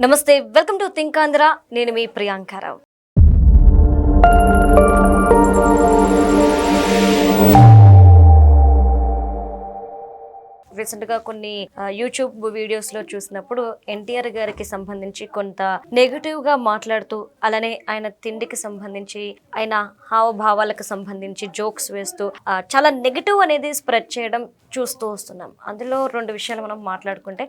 నమస్తే, welcome to think Andhra. నేను మీ ప్రియాంకారావు. రీసెంట్గా కొన్ని యూట్యూబ్ వీడియోస్లో చూసినప్పుడు ఎన్టీఆర్ గారికి సంబంధించి కొంత నెగిటివ్గా మాట్లాడుతూ, అలానే ఆయన తిండికి సంబంధించి, ఆయన హావభావాలకు సంబంధించి జోక్స్ వేస్తూ చాలా నెగిటివ్ అనేది స్ప్రెడ్ చేయడం చూస్తూ వస్తున్నాం. అందులో రెండు విషయాలు మనం మాట్లాడుకుంటే,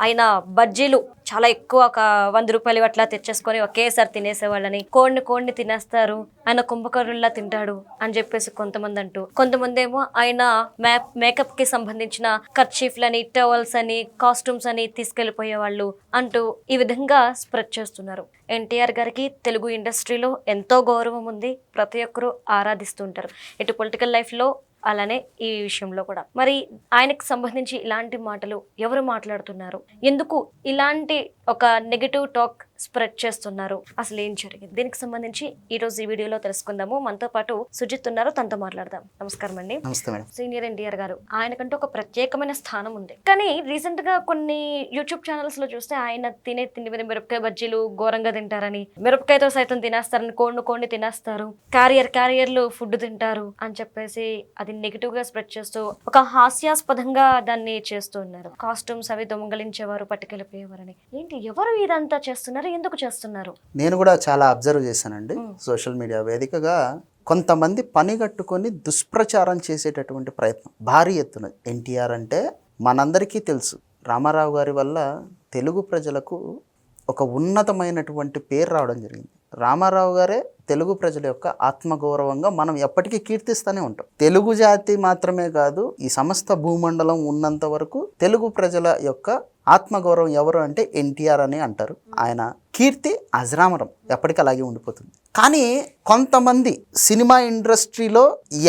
ఆయన బజ్జీలు చాలా ఎక్కువ ఒక 100 రూపాయలు అట్లా తెచ్చేసుకొని ఒకేసారి తినేసేవాళ్ళని, కోడిని తినేస్తారు, ఆయన కుంభకరుల్లా తింటాడు అని చెప్పేసి కొంతమంది అంటూ, కొంతమంది ఏమో ఆయన మేకప్ కి సంబంధించిన కర్చీఫ్లని, టవల్స్ అని, కాస్ట్యూమ్స్ అని తీసుకెళ్లిపోయే వాళ్ళు అంటూ ఈ విధంగా స్ప్రెడ్ చేస్తున్నారు. ఎన్టీఆర్ గారికి తెలుగు ఇండస్ట్రీలో ఎంతో గౌరవం ఉంది, ప్రతి ఒక్కరూ ఆరాధిస్తుంటారు, ఇటు పొలిటికల్ లైఫ్లో అలానే ఈ విషయంలో కూడా. మరి ఆయనకు సంబంధించి ఇలాంటి మాటలు ఎవరు మాట్లాడుతున్నారు, ఎందుకు ఇలాంటి ఒక నెగటివ్ టాక్ స్ప్రెడ్ చేస్తున్నారు, అసలు ఏం జరిగింది, దీనికి సంబంధించి ఈ రోజు ఈ వీడియోలో తెలుసుకుందాము. మనతో పాటు సుజిత్ ఉన్నారు, తనతో మాట్లాడదాం. నమస్కారం అండి. సీనియర్ ఎన్టీఆర్ గారు, ఆయనకంటూ ఒక ప్రత్యేకమైన స్థానం ఉంది. కానీ రీసెంట్ గా కొన్ని యూట్యూబ్ ఛానల్స్ లో చూస్తే ఆయన తినే తిండి మీద మిరపకాయ బజ్జీలు ఘోరంగా తింటారని, మిరపకాయతో సైతం తినేస్తారని, కోడిని తినేస్తారు, క్యారియర్లు ఫుడ్ తింటారు అని చెప్పేసి అది నెగిటివ్ గా స్ప్రెడ్ చేస్తూ ఒక హాస్యాస్పదంగా దాన్ని చేస్తూ ఉన్నారు. కాస్ట్యూమ్స్ అవి దొంగలించేవారు, పట్టుకెళ్ళిపోయేవారని. ఏంటి, ఎవరు ఇదంతా చేస్తున్నారు, ఎందుకు చేస్తున్నారు? నేను కూడా చాలా అబ్జర్వ్ చేశానండి. సోషల్ మీడియా వేదికగా కొంతమంది పని కట్టుకొని దుష్ప్రచారం చేసేటటువంటి ప్రయత్నం భారీ ఎత్తున. ఎన్టీఆర్ అంటే మనందరికీ తెలుసు, రామారావు గారి వల్ల తెలుగు ప్రజలకు ఒక ఉన్నతమైనటువంటి పేరు రావడం జరిగింది. రామారావు గారే తెలుగు ప్రజల యొక్క ఆత్మగౌరవంగా మనం ఎప్పటికీ కీర్తిస్తూనే ఉంటాం. తెలుగు జాతి మాత్రమే కాదు, ఈ సమస్త భూమండలం ఉన్నంత వరకు తెలుగు ప్రజల యొక్క ఆత్మగౌరవం ఎవరు అంటే ఎన్టీఆర్ అని అంటారు. ఆయన కీర్తి అజరామరం, ఎప్పటికీ అలాగే ఉండిపోతుంది. కానీ కొంతమంది సినిమా ఇండస్ట్రీలో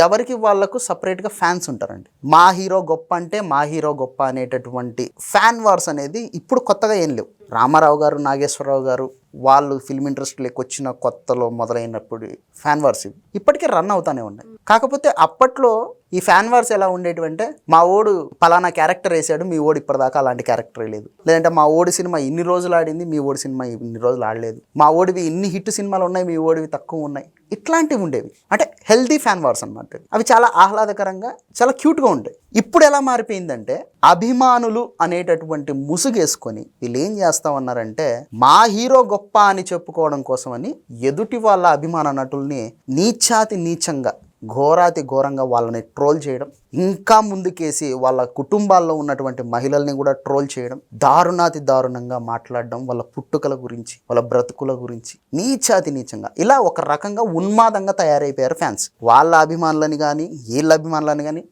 ఎవరికి వాళ్లకు సపరేట్గా ఫ్యాన్స్ ఉంటారండి. మా హీరో గొప్ప అంటే మా హీరో గొప్ప అనేటటువంటి ఫ్యాన్ వార్స్ అనేది ఇప్పుడు కొత్తగా ఏం లేవు. రామారావు గారు, నాగేశ్వరరావు గారు వాళ్ళు ఫిల్మ్ ఇండస్ట్రీలోకి వచ్చిన కొత్తలో మొదలైనప్పుడు ఫ్యాన్ వార్స్ ఇప్పటికీ రన్ అవుతానే ఉన్నాయి. కాకపోతే అప్పట్లో ఈ ఫ్యాన్ వార్స్ ఎలా ఉండేటివంటే, మా ఓడు పలానా క్యారెక్టర్ వేసాడు, మీ ఓడి ఇప్పటిదాకా అలాంటి క్యారెక్టరే లేదు, లేదంటే మా ఓడి సినిమా ఇన్ని రోజులు ఆడింది, మీ ఓడి సినిమా ఇన్ని రోజులు ఆడలేదు, మా ఓడివి ఇన్ని హిట్ సినిమాలు ఉన్నాయి, మీ ఓడివి తక్కువ ఉన్నాయి, ఇట్లాంటివి ఉండేవి. అంటే హెల్దీ ఫ్యాన్ వార్స్ అనమాట. అవి చాలా ఆహ్లాదకరంగా, చాలా క్యూట్గా ఉంటాయి. ఇప్పుడు ఎలా మారిపోయిందంటే, అభిమానులు అనేటటువంటి ముసుగేసుకొని వీళ్ళు ఏం చేస్తామన్నారంటే, మా హీరో గొప్ప అని చెప్పుకోవడం కోసమని ఎదుటి వాళ్ళ అభిమాన నటుల్ని నీచాతి నీచంగా, ఘోరాతి ఘోరంగా వాళ్ళని ట్రోల్ చేయడం, ఇంకా ముందుకేసి వాళ్ళ కుటుంబాల్లో ఉన్నటువంటి మహిళల్ని కూడా ట్రోల్ చేయడం, దారుణాతి దారుణంగా మాట్లాడడం, వాళ్ళ పుట్టుకల గురించి, వాళ్ళ బ్రతుకుల గురించి నీచాతి నీచంగా, ఇలా ఒక రకంగా ఉన్మాదంగా తయారైపోయారు ఫ్యాన్స్. వాళ్ళ అభిమానులని కానీ వీళ్ళ అభిమానులని కానీ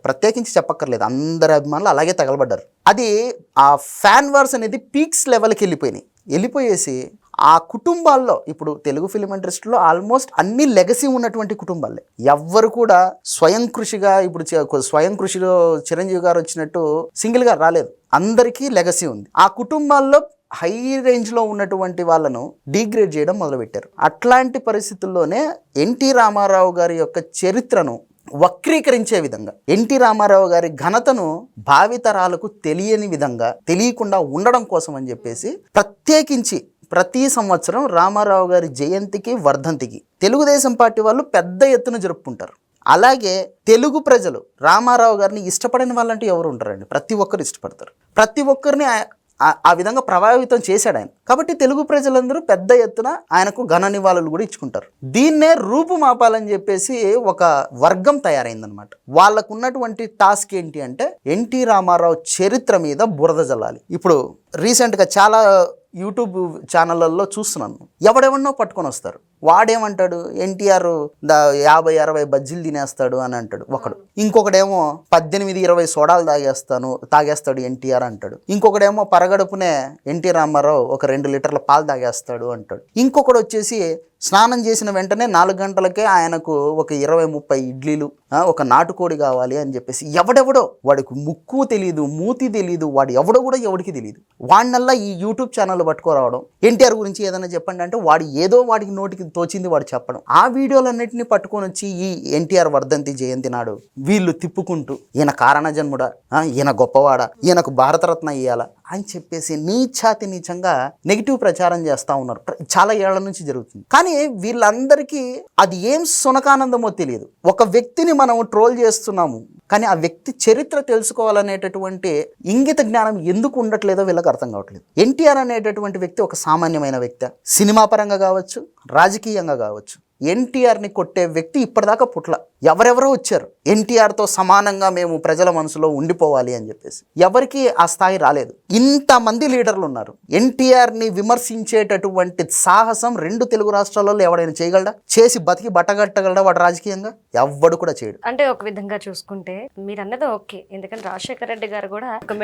ప్రత్యేకించి చెప్పక్కర్లేదు, అందరి అభిమానులు అలాగే తగలబడ్డారు. అది ఆ ఫ్యాన్ వార్స్ అనేది పీక్స్ లెవెల్కి వెళ్ళిపోయేసి ఆ కుటుంబాల్లో, ఇప్పుడు తెలుగు ఫిలిం ఇండస్ట్రీలో ఆల్మోస్ట్ అన్ని లెగసీ ఉన్నటువంటి కుటుంబాలే. ఎవ్వరు కూడా స్వయం కృషిగా, ఇప్పుడు స్వయం కృషిలో చిరంజీవి గారు వచ్చినట్టు సింగిల్గా రాలేదు, అందరికీ లెగసీ ఉంది. ఆ కుటుంబాల్లో హై రేంజ్లో ఉన్నటువంటి వాళ్ళను డిగ్రేడ్ చేయడం మొదలుపెట్టారు. అట్లాంటి పరిస్థితుల్లోనే ఎన్టీ రామారావు గారి యొక్క చరిత్రను వక్రీకరించే విధంగా, ఎన్టీ రామారావు గారి ఘనతను భావితరాలకు తెలియని విధంగా, తెలియకుండా ఉండడం కోసం అని చెప్పేసి ప్రత్యేకించి ప్రతి సంవత్సరం రామారావు గారి జయంతికి, వర్ధంతికి తెలుగుదేశం పార్టీ వాళ్ళు పెద్ద ఎత్తున జరుపుకుంటారు. అలాగే తెలుగు ప్రజలు రామారావు గారిని ఇష్టపడని వాళ్ళంటూ ఎవరు ఉంటారండి? ప్రతి ఒక్కరు ఇష్టపడతారు. ప్రతి ఒక్కరిని ఆ విధంగా ప్రభావితం చేశాడు ఆయన. కాబట్టి తెలుగు ప్రజలందరూ పెద్ద ఎత్తున ఆయనకు ఘన నివాళులు కూడా ఇచ్చుకుంటారు. దీన్నే రూపుమాపాలని చెప్పేసి ఒక వర్గం తయారైందనమాట. వాళ్ళకు ఉన్నటువంటి టాస్క్ ఏంటి అంటే, ఎన్టీ రామారావు చరిత్ర మీద బురద జల్లాలి. ఇప్పుడు రీసెంట్గా చాలా యూట్యూబ్ ఛానళ్ళల్లో చూస్తున్నాను, ఎవడెవడనో పట్టుకొని వస్తారు. వాడేమంటాడు, ఎన్టీఆర్ 50-60 బజ్జీలు తినేస్తాడు అని అంటాడు ఒకడు. ఇంకొకడేమో 18-20 సోడాలు తాగేస్తాడు ఎన్టీఆర్ అంటాడు. ఇంకొకడేమో పరగడుపునే ఎన్టీ రామారావు ఒక 2 లీటర్ల పాలు తాగేస్తాడు అంటాడు. ఇంకొకడు వచ్చేసి స్నానం చేసిన వెంటనే 4 గంటలకే ఆయనకు ఒక 20-30 ఇడ్లీలు, ఒక నాటుకోడి కావాలి అని చెప్పేసి ఎవడెవడో, వాడికి ముక్కు తెలియదు, మూతి తెలియదు, వాడు ఎవడో కూడా ఎవడికి తెలియదు, వాడినల్లా ఈ యూట్యూబ్ ఛానల్ పట్టుకోరావడం. ఎన్టీఆర్ గురించి ఏదైనా చెప్పండి అంటే వాడు ఏదో వాడికి నోటికి తోచింది వాడు చెప్పడం. ఆ వీడియోలన్నింటినీ పట్టుకొని వచ్చి ఈ ఎన్టీఆర్ వర్ధంతి జయంతి నాడు వీళ్ళు తిప్పుకుంటూ, ఈయన కారణ జన్ముడా, ఈయన గొప్పవాడా, ఈయనకు భారతరత్న ఇయ్యాలా అని చెప్పేసి నీచాతి నీచంగా నెగిటివ్ ప్రచారం చేస్తూ ఉన్నారు. చాలా ఏళ్ల నుంచి జరుగుతుంది. కానీ వీళ్ళందరికీ అది ఏం సునకానందమో తెలియదు. ఒక వ్యక్తిని మనం ట్రోల్ చేస్తున్నాము, కానీ ఆ వ్యక్తి చరిత్ర తెలుసుకోవాలనేటటువంటి ఇంగిత జ్ఞానం ఎందుకు ఉండట్లేదో వీళ్ళకి అర్థం కావట్లేదు. ఎన్టీఆర్ అనేటటువంటి వ్యక్తి ఒక సామాన్యమైన వ్యక్తి, సినిమా పరంగా కావచ్చు, రాజకీయంగా కావచ్చు. ఎన్టీఆర్ని కొట్టే వ్యక్తి ఇప్పటిదాకా పుట్ల. ఎవరెవరో వచ్చారు ఎన్టీఆర్తో సమానంగా మేము ప్రజల మనసులో ఉండిపోవాలి అని చెప్పేసి, ఎవరికి ఆ స్థాయి రాలేదు. ఇంతమంది లీడర్లు ఉన్నారు. ఎన్టీఆర్ని విమర్శించేటటువంటి సాహసం 2 తెలుగు రాష్ట్రాలలో ఎవడైనా చేయగలడా? చేసి బతికి బట్టగట్టగలడా వాడు రాజకీయంగా? ఎవ్వడు కూడా చేయడు. అంటే ఒక విధంగా చూసుకుంటే మీరు అన్నది ఓకే, ఎందుకంటే రాజశేఖర రెడ్డి గారు కూడా ఒక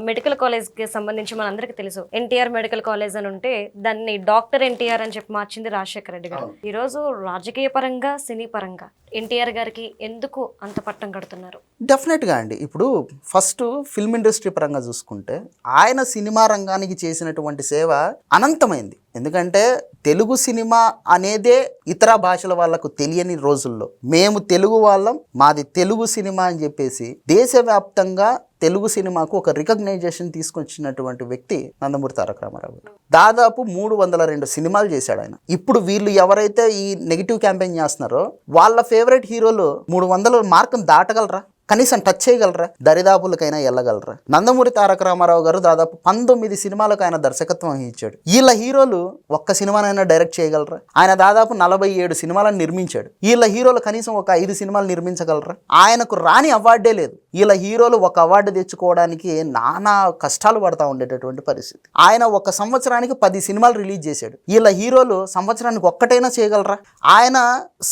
మెడికల్ కాలేజ్ కి సంబంధించి మనందరికీ తెలుసు. ఎన్టీఆర్ మెడికల్ కాలేజ్ అని ఉంటే దాన్ని డాక్టర్ ఎన్టీఆర్ అని చెప్పి మార్చింది రాజశేఖర రెడ్డి గారు. ఈ రోజు రాజకీయ పరంగా, సినీ పరంగా ఎన్టీఆర్ గారికి ఎందుకు అంత పట్టం కడుతున్నారు? డెఫినెట్గా అండి. ఇప్పుడు ఫస్ట్ ఫిల్మ్ ఇండస్ట్రీ పరంగా చూసుకుంటే ఆయన సినిమా రంగానికి చేసినటువంటి సేవ అనంతమైంది. ఎందుకంటే తెలుగు సినిమా అనేదే ఇతర భాషల వాళ్ళకు తెలియని రోజుల్లో మేము తెలుగు వాళ్ళం, మాది తెలుగు సినిమా అని చెప్పేసి దేశవ్యాప్తంగా తెలుగు సినిమాకు ఒక రికగ్నైజేషన్ తీసుకొచ్చినటువంటి వ్యక్తి నందమూరి తారక రామారావు గారు. దాదాపు 302 సినిమాలు చేశాడు ఆయన. ఇప్పుడు వీళ్ళు ఎవరైతే ఈ నెగిటివ్ క్యాంపెయిన్ చేస్తున్నారో వాళ్ళ ఫేవరెట్ హీరోలు 300 మార్కును దాటగలరా? కనీసం టచ్ చేయగలరా? దరిదాపులకైనా వెళ్ళగలరా? నందమూరి తారక రామారావు గారు దాదాపు 19 సినిమాలకు ఆయన దర్శకత్వం వహించాడు. వీళ్ళ హీరోలు ఒక్క సినిమానైనా డైరెక్ట్ చేయగలరా? ఆయన దాదాపు 47 సినిమాలను నిర్మించాడు. వీళ్ళ హీరోలు కనీసం ఒక 5 సినిమాలు నిర్మించగలరా? ఆయనకు రాని అవార్డే లేదు. వీళ్ళ హీరోలు ఒక అవార్డు తెచ్చుకోవడానికి నానా కష్టాలు పడతా ఉండేటటువంటి పరిస్థితి. ఆయన ఒక సంవత్సరానికి 10 సినిమాలు రిలీజ్ చేశాడు. వీళ్ళ హీరోలు సంవత్సరానికి ఒక్కటైనా చేయగలరా? ఆయన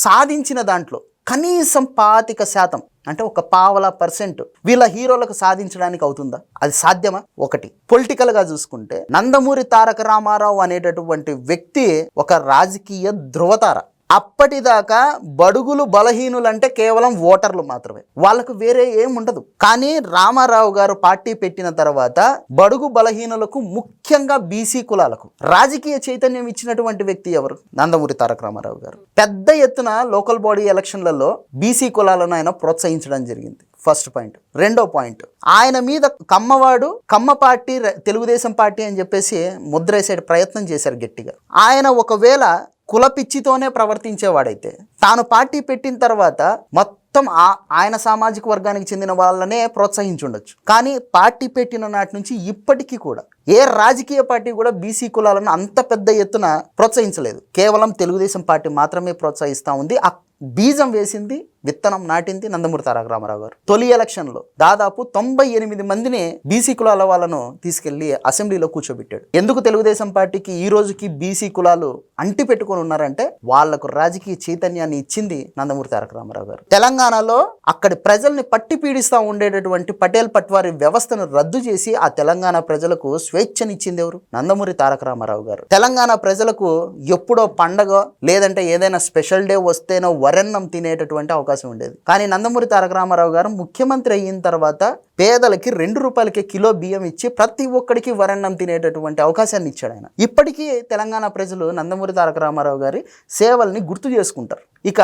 సాధించిన దాంట్లో కనీసం 25% అంటే ఒక 0.5% వీళ్ళ హీరోలకు సాధించడానికి అవుతుందా? అది సాధ్యమా? ఒకటి పొలిటికల్గా చూసుకుంటే నందమూరి తారక రామారావు అనేటటువంటి వ్యక్తి ఒక రాజకీయ ధృవతార. అప్పటిదాకా బడుగులు బలహీనులు అంటే కేవలం ఓటర్లు మాత్రమే, వాళ్ళకు వేరే ఏం ఉండదు. కానీ రామారావు గారు పార్టీ పెట్టిన తర్వాత బడుగు బలహీనులకు, ముఖ్యంగా బీసీ కులాలకు రాజకీయ చైతన్యం ఇచ్చినటువంటి వ్యక్తి ఎవరు? నందమూరి తారక రామారావు గారు. పెద్ద ఎత్తున లోకల్ బాడీ ఎలక్షన్లలో బీసీ కులాలను ఆయన ప్రోత్సహించడం జరిగింది. First point. రెండో పాయింట్, ఆయన మీద కమ్మవాడు, కమ్మ పార్టీ, తెలుగుదేశం పార్టీ అని చెప్పేసి ముద్రేసే ప్రయత్నం చేశారు గట్టిగా. ఆయన ఒకవేళ కుల పిచ్చితోనే ప్రవర్తించేవాడైతే తాను పార్టీ పెట్టిన తర్వాత మొత్తం ఆయన సామాజిక వర్గానికి చెందిన వాళ్ళనే ప్రోత్సహించుండొచ్చు. కానీ పార్టీ పెట్టిన నాటి నుంచి ఇప్పటికీ కూడా ఏ రాజకీయ పార్టీ కూడా బీసీ కులాలను అంత పెద్ద ఎత్తున ప్రోత్సహించలేదు. కేవలం తెలుగుదేశం పార్టీ మాత్రమే ప్రోత్సహిస్తూ ఉంది. బీజం వేసింది, విత్తనం నాటింది నందమూరి తారక రామారావు గారు. తొలి ఎలక్షన్లో దాదాపు 98 మందిని బీసీ కులాల వాళ్ళను తీసుకెళ్లి అసెంబ్లీలో కూర్చోబెట్టాడు. ఎందుకు తెలుగుదేశం పార్టీకి ఈ రోజుకి బీసీ కులాలు అంటి పెట్టుకుని ఉన్నారంటే వాళ్లకు రాజకీయ చైతన్యాన్ని ఇచ్చింది నందమూరి తారక రామారావు గారు. తెలంగాణలో అక్కడి ప్రజల్ని పట్టి పీడిస్తూ ఉండేటటువంటి పటేల్ పట్వారీ వ్యవస్థను రద్దు చేసి ఆ తెలంగాణ ప్రజలకు స్వేచ్ఛనిచ్చింది ఎవరు? నందమూరి తారక రామారావు గారు. తెలంగాణ ప్రజలకు ఎప్పుడో పండగ లేదంటే ఏదైనా స్పెషల్ డే వస్తేనో వరెన్నం తినేటటువంటి అవకాశం ఉండేది. కానీ నందమూరి తారక రామారావు గారు ముఖ్యమంత్రి అయిన తర్వాత పేదలకి 2 రూపాయలకి కిలో బియ్యం ఇచ్చి ప్రతి ఒక్కడికి వరెన్నం తినేటటువంటి అవకాశాన్ని ఇచ్చాడు ఆయన. ఇప్పటికీ తెలంగాణ ప్రజలు నందమూరి తారక రామారావు గారి సేవల్ని గుర్తు చేసుకుంటారు. ఇక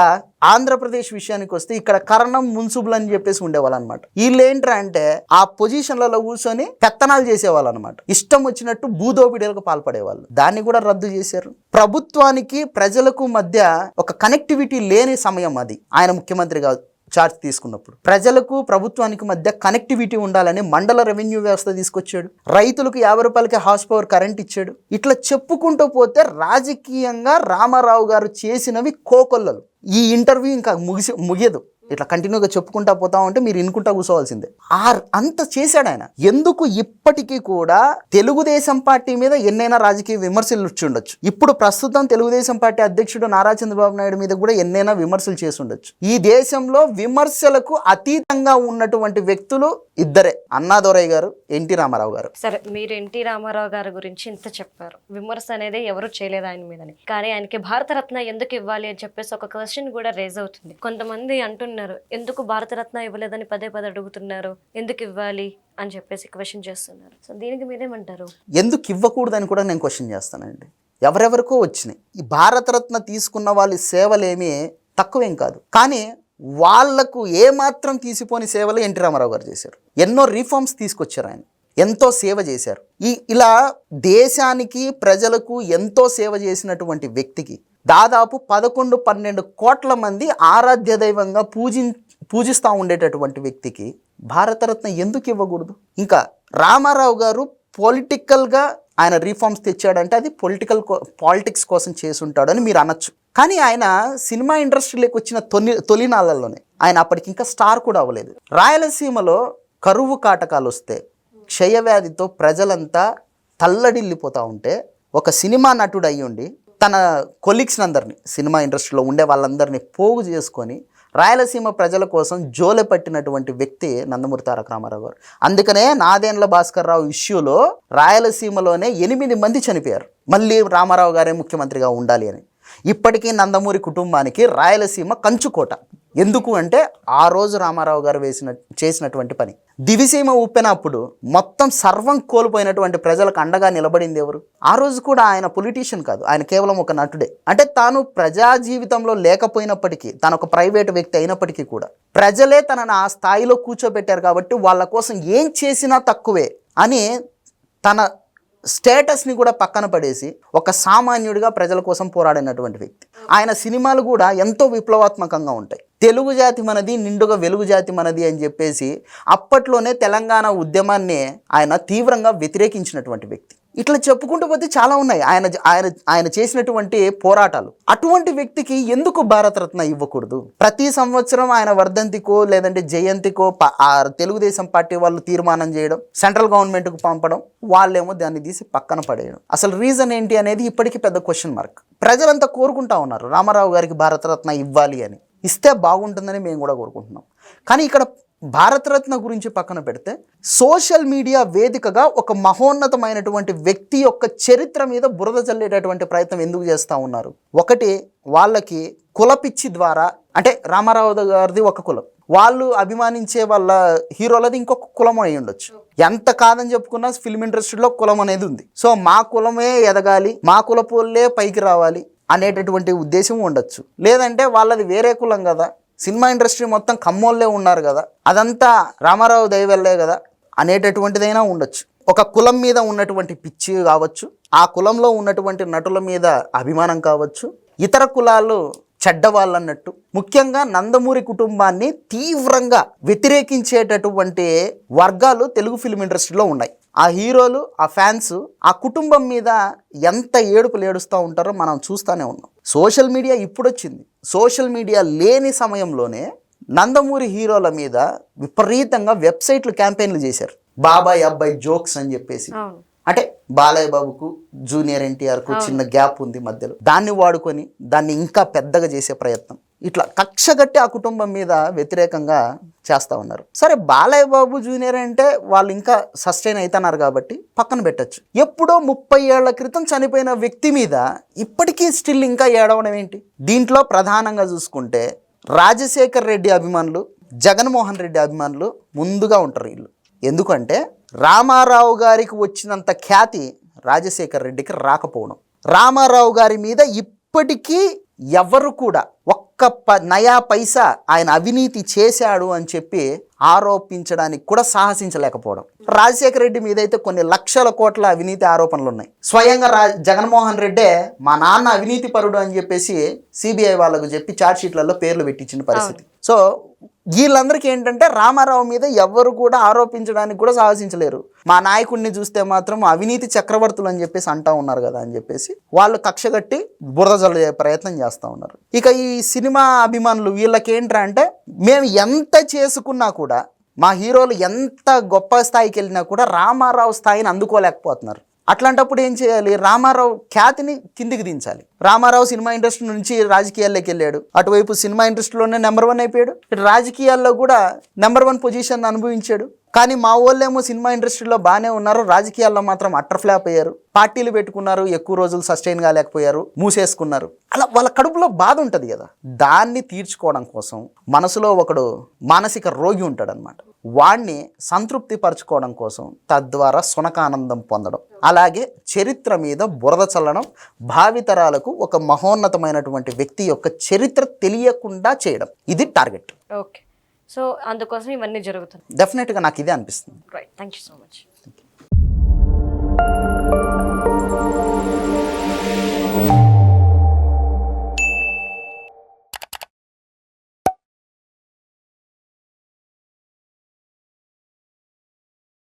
ఆంధ్రప్రదేశ్ విషయానికి వస్తే ఇక్కడ కరణం మున్సిబుల్ అని చెప్పేసి ఉండేవాళ్ళు అనమాట. వీళ్ళేంట్రా అంటే ఆ పొజిషన్లలో కూర్చొని పెత్తనాలు చేసేవాళ్ళు అనమాట. ఇష్టం వచ్చినట్టు భూదోపిడీలకు పాల్పడేవాళ్ళు. దాన్ని కూడా రద్దు చేశారు. ప్రభుత్వానికి ప్రజలకు మధ్య ఒక కనెక్టివిటీ లేని సమయం అది. ఆయన ముఖ్యమంత్రిగా చార్జ్ తీసుకున్నప్పుడు ప్రజలకు ప్రభుత్వానికి మధ్య కనెక్టివిటీ ఉండాలని మండల రెవెన్యూ వ్యవస్థ తీసుకొచ్చాడు. రైతులకు 50 రూపాయలకి హార్స్ పవర్ కరెంట్ ఇచ్చాడు. ఇట్లా చెప్పుకుంటూ పోతే రాజకీయంగా రామారావు గారు చేసినవి కోకొల్లలు. ఈ ఇంటర్వ్యూ ఇంకా ముగియదు. ఇట్లా కంటిన్యూగా చెప్పుకుంటా పోతా ఉంటే మీరు ఇనుకుంటా కూర్చోవాల్సిందే. అంత చేశాడు ఆయన. ఎందుకు ఇప్పటికీ కూడా తెలుగుదేశం పార్టీ మీద ఎన్నైనా రాజకీయ విమర్శలు వచ్చి ఉండొచ్చు. ఇప్పుడు ప్రస్తుతం తెలుగుదేశం పార్టీ అధ్యక్షుడు నారా చంద్రబాబు నాయుడు మీద కూడా ఎన్నైనా విమర్శలు చేసి ఉండొచ్చు. ఈ దేశంలో విమర్శలకు అతీతంగా ఉన్నటువంటి వ్యక్తులు ఇద్దరే, అన్నాదొరయ్య గారు, ఎన్టీ రామారావు గారు. సరే, మీరు ఎన్టీ రామారావు గారి గురించి ఇంత చెప్పారు. విమర్శ అనేది ఎవరు చేయలేదు ఆయన మీదని. కానీ ఆయనకి భారతరత్న ఎందుకు ఇవ్వాలి అని చెప్పేసి ఒక క్వశ్చన్ కూడా రేజ్ అవుతుంది. కొంతమంది అంటున్నారు, ఎందుకు భారతరత్న ఇవ్వలేదని పదే అడుగుతున్నారు, ఎందుకు ఇవ్వాలి అని చెప్పేసి క్వశ్చన్ చేస్తున్నారు. సో దీనికి మీరేమంటారు? ఎందుకు ఇవ్వకూడదని కూడా నేను క్వశ్చన్ చేస్తానండి. ఎవరెవరికో వచ్చినాయి. ఈ భారతరత్న తీసుకున్న వాళ్ళ సేవలేమీ తక్కువేం కాదు. కానీ వాళ్లకు ఏమాత్రం తీసిపోని సేవలు ఎన్టీ రామారావు గారు చేశారు. ఎన్నో రిఫార్మ్స్ తీసుకొచ్చారు ఆయన. ఎంతో సేవ చేశారు. ఇలా దేశానికి ప్రజలకు ఎంతో సేవ చేసినటువంటి వ్యక్తికి దాదాపు 11-12 కోట్ల మంది ఆరాధ్య దైవంగా పూజిస్తూ ఉండేటటువంటి వ్యక్తికి భారతరత్న ఎందుకు ఇవ్వకూడదు? ఇంకా రామారావు గారు పొలిటికల్గా ఆయన రీఫార్మ్స్ తెచ్చాడంటే అది పాలిటిక్స్ కోసం చేసుంటాడని మీరు అనొచ్చు. కానీ ఆయన సినిమా ఇండస్ట్రీలోకి వచ్చిన తొలినాళ్ళలోనే ఆయన అప్పటికి ఇంకా స్టార్ కూడా అవ్వలేదు. రాయలసీమలో కరువు కాటకాలు వస్తే క్షయవ్యాధితో ప్రజలంతా తల్లడిల్లిపోతూ ఉంటే ఒక సినిమా నటుడు అయ్యుండి తన కొలీగ్స్ని అందరినీ సినిమా ఇండస్ట్రీలో ఉండే వాళ్ళందరినీ పోగు చేసుకొని రాయలసీమ ప్రజల కోసం జోలె పట్టినటువంటి వ్యక్తి నందమూరి తారక రామారావు గారు. అందుకనే నాదెండ్ల భాస్కర్ రావు ఇష్యూలో రాయలసీమలోనే 8 మంది చనిపోయారు, మళ్ళీ రామారావు గారే ముఖ్యమంత్రిగా ఉండాలి అని. ఇప్పటికీ నందమూరి కుటుంబానికి రాయలసీమ కంచుకోట. ఎందుకు అంటే ఆ రోజు రామారావు గారు చేసినటువంటి పని. దివిసీమ ఊపినప్పుడు మొత్తం సర్వం కోల్పోయినటువంటి ప్రజలకు అండగా నిలబడింది ఎవరు? ఆ రోజు కూడా ఆయన పొలిటీషియన్ కాదు, ఆయన కేవలం ఒక నటుడే. అంటే తాను ప్రజా జీవితంలో లేకపోయినప్పటికీ, తాను ఒక ప్రైవేట్ వ్యక్తి అయినప్పటికీ కూడా ప్రజలే తనను ఆ స్థాయిలో కూర్చోబెట్టారు కాబట్టి వాళ్ళ కోసం ఏం చేసినా తక్కువే అని తన స్టేటస్ని కూడా పక్కన పడేసి ఒక సామాన్యుడిగా ప్రజల కోసం పోరాడినటువంటి వ్యక్తి. ఆయన సినిమాలు కూడా ఎంతో విప్లవాత్మకంగా ఉంటాయి. తెలుగు జాతి మనది, నిండుగా వెలుగు జాతి మనది అని చెప్పేసి అప్పట్లోనే తెలంగాణ ఉద్యమాన్ని ఆయన తీవ్రంగా వ్యతిరేకించినటువంటి వ్యక్తి. ఇట్లా చెప్పుకుంటూ పోతే చాలా ఉన్నాయి ఆయన చేసినటువంటి పోరాటాలు. అటువంటి వ్యక్తికి ఎందుకు భారతరత్న ఇవ్వకూడదు? ప్రతి సంవత్సరం ఆయన వర్ధంతికో లేదంటే జయంతికో తెలుగుదేశం పార్టీ వాళ్ళు తీర్మానం చేయడం, సెంట్రల్ గవర్నమెంట్కు పంపడం, వాళ్ళేమో దాన్ని తీసి పక్కన పడేయడం. అసలు రీజన్ ఏంటి అనేది ఇప్పటికీ పెద్ద క్వశ్చన్ మార్క్. ప్రజలంతా కోరుకుంటా ఉన్నారు రామారావు గారికి భారతరత్న ఇవ్వాలి అని. ఇస్తే బాగుంటుందని మేము కూడా కోరుకుంటున్నాం. కానీ ఇక్కడ భారతరత్న గురించి పక్కన పెడితే సోషల్ మీడియా వేదికగా ఒక మహోన్నతమైనటువంటి వ్యక్తి యొక్క చరిత్ర మీద బురద చల్లేటటువంటి ప్రయత్నం ఎందుకు చేస్తూ ఉన్నారు? ఒకటి, వాళ్ళకి కులపిచ్చి ద్వారా, అంటే రామారావు గారిది ఒక కులం, వాళ్ళు అభిమానించే వాళ్ళ హీరోలది ఇంకొక కులం అయి ఉండొచ్చు. ఎంత కాదని చెప్పుకున్నా ఫిల్మ్ ఇండస్ట్రీలో కులం అనేది ఉంది. సో మా కులమే ఎదగాలి, మా కులపోళ్ళే పైకి రావాలి అనేటటువంటి ఉద్దేశం ఉండొచ్చు. లేదంటే వాళ్ళది వేరే కులం కదా, సినిమా ఇండస్ట్రీ మొత్తం కమ్మోళ్ళే ఉన్నారు కదా, అదంతా రామారావు దయవల్లే కదా అనేటటువంటిదైనా ఉండొచ్చు. ఒక కులం మీద ఉన్నటువంటి పిచ్చి కావచ్చు, ఆ కులంలో ఉన్నటువంటి నటుల మీద అభిమానం కావచ్చు, ఇతర కులాలు చెడ్డవాళ్ళు అన్నట్టు. ముఖ్యంగా నందమూరి కుటుంబాన్ని తీవ్రంగా వ్యతిరేకించేటటువంటి వర్గాలు తెలుగు ఫిల్మ్ ఇండస్ట్రీలో ఉన్నాయి. ఆ హీరోలు, ఆ ఫ్యాన్స్ ఆ కుటుంబం మీద ఎంత ఏడుపులు ఏడుస్తూ ఉంటారో మనం చూస్తూనే ఉన్నాం. సోషల్ మీడియా ఇప్పుడు వచ్చింది. సోషల్ మీడియా లేని సమయంలోనే నందమూరి హీరోల మీద విపరీతంగా వెబ్సైట్లు క్యాంపెయిన్లు చేశారు. బాబాయ్ అబ్బాయి జోక్స్ అని చెప్పేసి. అంటే బాలయ్య బాబుకు జూనియర్ ఎన్టీఆర్కు చిన్న గ్యాప్ ఉంది మధ్యలో, దాన్ని వాడుకొని దాన్ని ఇంకా పెద్దగా చేసే ప్రయత్నం. ఇట్లా కక్షగట్టి ఆ కుటుంబం మీద వ్యతిరేకంగా చేస్తూ ఉన్నారు. సరే, బాలయ్య బాబు జూనియర్ అంటే వాళ్ళు ఇంకా సస్టైన్ అవుతున్నారు కాబట్టి పక్కన పెట్టచ్చు. ఎప్పుడో 30 ఏళ్ల క్రితం చనిపోయిన వ్యక్తి మీద ఇప్పటికీ స్టిల్ ఇంకా ఏడవడం ఏంటి? దీంట్లో ప్రధానంగా చూసుకుంటే రాజశేఖర్ రెడ్డి అభిమానులు, జగన్మోహన్ రెడ్డి అభిమానులు ముందుగా ఉంటారు వీళ్ళు. ఎందుకంటే రామారావు గారికి వచ్చినంత ఖ్యాతి రాజశేఖర్ రెడ్డికి రాకపోవడం. రామారావు గారి మీద ఇప్పటికీ ఎవరు కూడా ఒక్క నయా పైసా ఆయన అవినీతి చేశాడు అని చెప్పి ఆరోపించడానికి కూడా సాహసించలేకపోవడం. రాజశేఖర రెడ్డి మీద అయితే కొన్ని లక్షల కోట్ల అవినీతి ఆరోపణలు ఉన్నాయి. స్వయంగా జగన్మోహన్ రెడ్డే మా నాన్న అవినీతి పరుడు అని చెప్పేసి సిబిఐ వాళ్ళకు చెప్పి ఛార్జ్షీట్లలో పేర్లు పెట్టించిన పరిస్థితి. సో వీళ్ళందరికీ ఏంటంటే రామారావు మీద ఎవరు కూడా ఆరోపించడానికి కూడా సాహసించలేరు. మా నాయకుడిని చూస్తే మాత్రం అవినీతి చక్రవర్తులు అని చెప్పేసి అంటా ఉన్నారు కదా అని చెప్పేసి వాళ్ళు కక్షగట్టి బురద జల్లే ప్రయత్నం చేస్తూ ఉన్నారు. ఇక ఈ సినిమా అభిమానులు వీళ్ళకేంట్రా అంటే, మేము ఎంత చేసుకున్నా కూడా, మా హీరోలు ఎంత గొప్ప స్థాయికి వెళ్ళినా కూడా రామారావు స్థాయిని అందుకోలేకపోతున్నారు. అట్లాంటప్పుడు ఏం చేయాలి? రామారావు ఖ్యాతిని కిందికి దించాలి. రామారావు సినిమా ఇండస్ట్రీ నుంచి రాజకీయాల్లోకి వెళ్ళాడు. అటువైపు సినిమా ఇండస్ట్రీలోనే నెంబర్ 1 అయిపోయాడు. రాజకీయాల్లో కూడా నెంబర్ 1 పొజిషన్ అనుభవించాడు. కానీ మా వాళ్ళేమో సినిమా ఇండస్ట్రీలో బాగానే ఉన్నారు, రాజకీయాల్లో మాత్రం అట్టర్ ఫ్లాప్ అయ్యారు. పార్టీలు పెట్టుకున్నారు, ఎక్కువ రోజులు సస్టైన్ కాలేకపోయారు, మూసేసుకున్నారు. అలా వాళ్ళ కడుపులో బాధ ఉంటుంది కదా, దాన్ని తీర్చుకోవడం కోసం మనసులో ఒకడు మానసిక రోగి ఉంటాడనమాట. వాణ్ణి సంతృప్తి పరచుకోవడం కోసం తద్వారా సునకానందం పొందడం, అలాగే చరిత్ర మీద బురద చల్లడం, భావితరాలకు ఒక మహోన్నతమైనటువంటి వ్యక్తి యొక్క చరిత్ర తెలియకుండా చేయడం, ఇది టార్గెట్. ఓకే, సో అందుకోసం ఇవన్నీ జరుగుతున్నాయి. డెఫినెట్గా నాకు ఇదే అనిపిస్తుంది. Right, thank you so much.